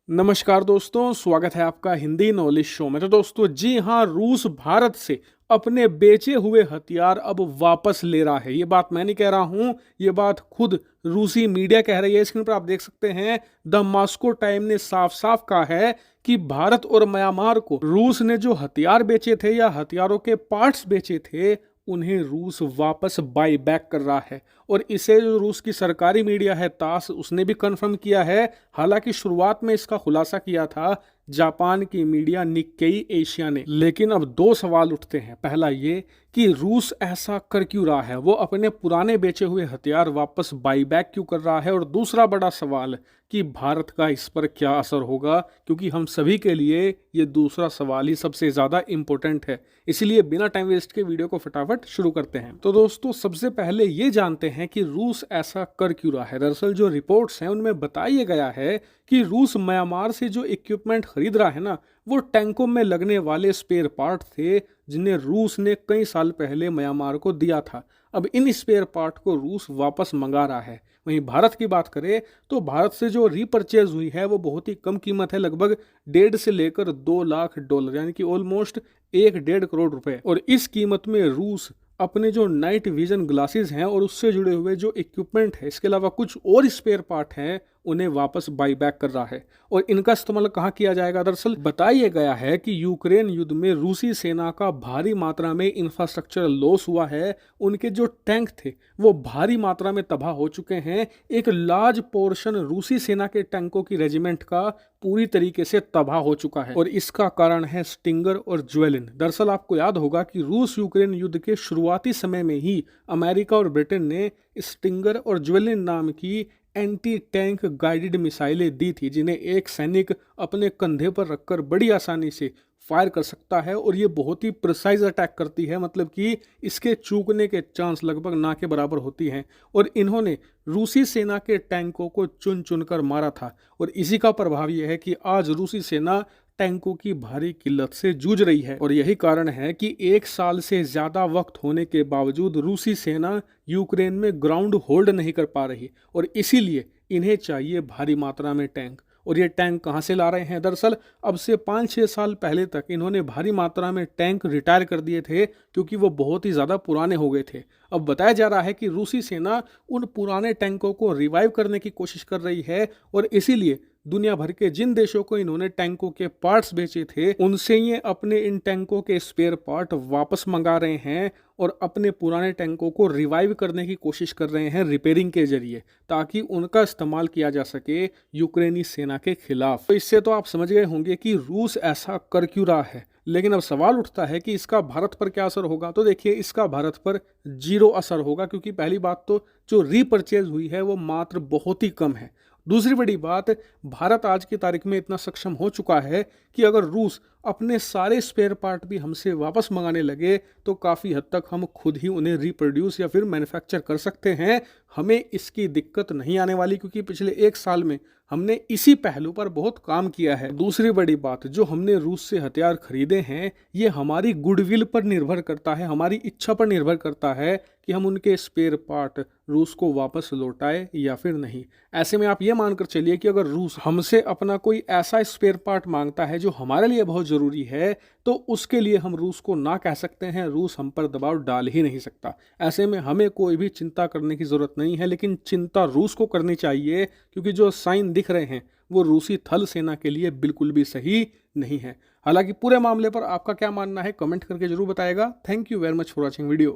नमस्कार दोस्तों, स्वागत है आपका हिंदी नॉलेज शो में। तो दोस्तों जी हाँ, रूस भारत से अपने बेचे हुए हथियार अब वापस ले रहा है। ये बात मैं नहीं कह रहा हूँ, ये बात खुद रूसी मीडिया कह रही है। स्क्रीन पर आप देख सकते हैं, द मॉस्को टाइम ने साफ साफ कहा है कि भारत और म्यांमार को रूस ने जो हथियार बेचे थे या हथियारों के पार्ट्स बेचे थे, उन्हें रूस वापस बाई बैक कर रहा है। और इसे जो रूस की सरकारी मीडिया है तास, उसने भी कंफर्म किया है। हालांकि शुरुआत में इसका खुलासा किया था जापान की मीडिया निक्केई एशिया ने। लेकिन अब दो सवाल उठते हैं। पहला ये कि रूस ऐसा कर क्यों रहा है, वो अपने पुराने बेचे हुए हथियार वापस बाई बैक क्यों कर रहा है। और दूसरा बड़ा सवाल कि भारत का इस पर क्या असर होगा, क्योंकि हम सभी के लिए ये दूसरा सवाल ही सबसे ज्यादा इंपॉर्टेंट है। इसलिए बिना टाइम वेस्ट के वीडियो को फटाफट शुरू करते हैं। तो दोस्तों, सबसे पहले ये जानते हैं कि रूस ऐसा कर क्यों रहा है। दरअसल जो रिपोर्ट्स हैं उनमें बताया गया है कि रूस म्यांमार से जो इक्विपमेंट खरीद रहा है ना, वो टैंकों में लगने वाले स्पेयर पार्ट थे जिन्हें रूस ने कई साल पहले म्यांमार को दिया था। अब इन स्पेयर पार्ट को रूस वापस मंगा रहा है। वहीं भारत की बात करें तो भारत से जो रीपर्चेज हुई है वो बहुत ही कम कीमत है, लगभग 1.5 से लेकर 2 लाख डॉलर, यानी कि ऑलमोस्ट 1.5 करोड़ रुपए। और इस कीमत में रूस अपने जो नाइट विजन ग्लासेस हैं और उससे जुड़े हुए जो इक्विपमेंट है, इसके अलावा कुछ और स्पेयर पार्ट हैं, उन्हें वापस बाई बैक कर रहा है। और इनका इस्तेमाल कहाँ किया जाएगा? दरअसल बताया गया है कि यूक्रेन युद्ध में रूसी सेना का भारी मात्रा में इंफ्रास्ट्रक्चर लॉस हुआ है। उनके जो टैंक थे वो भारी मात्रा में तबाह हो चुके हैं। एक लार्ज पोर्शन रूसी सेना के टैंकों की रेजिमेंट का पूरी तरीके से तबाह हो चुका है। और इसका कारण है स्टिंगर और ज्वेलिन। दरअसल आपको याद होगा कि रूस यूक्रेन युद्ध के शुरुआती समय में ही अमेरिका और ब्रिटेन ने स्टिंगर और ज्वेलिन नाम की एंटी टैंक गाइडेड मिसाइलें दी थी, जिन्हें एक सैनिक अपने कंधे पर रखकर बड़ी आसानी से फायर कर सकता है। और ये बहुत ही प्रिसाइज अटैक करती है, मतलब कि इसके चूकने के चांस लगभग ना के बराबर होती हैं। और इन्होंने रूसी सेना के टैंकों को चुन चुनकर मारा था। और इसी का प्रभाव यह है कि आज रूसी सेना टैंकों की भारी किल्लत से जूझ रही है। और यही कारण है कि 1 साल से ज्यादा वक्त होने के बावजूद रूसी सेना यूक्रेन में ग्राउंड होल्ड नहीं कर पा रही। और इसीलिए इन्हें चाहिए भारी मात्रा में टैंक। और ये टैंक कहाँ से ला रहे हैं? दरअसल अब से 5-6 साल पहले तक इन्होंने भारी मात्रा में टैंक रिटायर कर दिए थे, क्योंकि वो बहुत ही ज़्यादा पुराने हो गए थे। अब बताया जा रहा है कि रूसी सेना उन पुराने टैंकों को रिवाइव करने की कोशिश कर रही है। और इसीलिए दुनिया भर के जिन देशों को इन्होंने टैंकों के पार्ट्स बेचे थे, उनसे ये अपने इन टैंकों के स्पेयर पार्ट वापस मंगा रहे हैं और अपने पुराने टैंकों को रिवाइव करने की कोशिश कर रहे हैं रिपेयरिंग के जरिए, ताकि उनका इस्तेमाल किया जा सके यूक्रेनी सेना के खिलाफ। तो इससे तो आप समझ गए होंगे कि रूस ऐसा कर क्यों रहा है। लेकिन अब सवाल उठता है कि इसका भारत पर क्या असर होगा। तो देखिए, इसका भारत पर 0 असर होगा, क्योंकि पहली बात तो जो रीपरचेज हुई है वो मात्र बहुत ही कम है। दूसरी बड़ी बात, भारत आज की तारीख में इतना सक्षम हो चुका है कि अगर रूस अपने सारे स्पेयर पार्ट भी हमसे वापस मंगाने लगे तो काफ़ी हद तक हम खुद ही उन्हें रिप्रोड्यूस या फिर मैन्युफैक्चर कर सकते हैं। हमें इसकी दिक्कत नहीं आने वाली, क्योंकि पिछले 1 साल में हमने इसी पहलू पर बहुत काम किया है। दूसरी बड़ी बात, जो हमने रूस से हथियार खरीदे हैं, ये हमारी गुडविल पर निर्भर करता है, हमारी इच्छा पर निर्भर करता है कि हम उनके स्पेयर पार्ट रूस को वापस लौटाए या फिर नहीं। ऐसे में आप ये मानकर चलिए कि अगर रूस हमसे अपना कोई ऐसा स्पेयर पार्ट मांगता है जो हमारे लिए बहुत ज़रूरी है, तो उसके लिए हम रूस को ना कह सकते हैं। रूस हम पर दबाव डाल ही नहीं सकता। ऐसे में हमें कोई भी चिंता करने की ज़रूरत नहीं है। लेकिन चिंता रूस को करनी चाहिए, क्योंकि जो साइन दिख रहे हैं वो रूसी थल सेना के लिए बिल्कुल भी सही नहीं है। हालांकि पूरे मामले पर आपका क्या मानना है, कमेंट करके जरूर बताएगा। Thank you very much for watching video.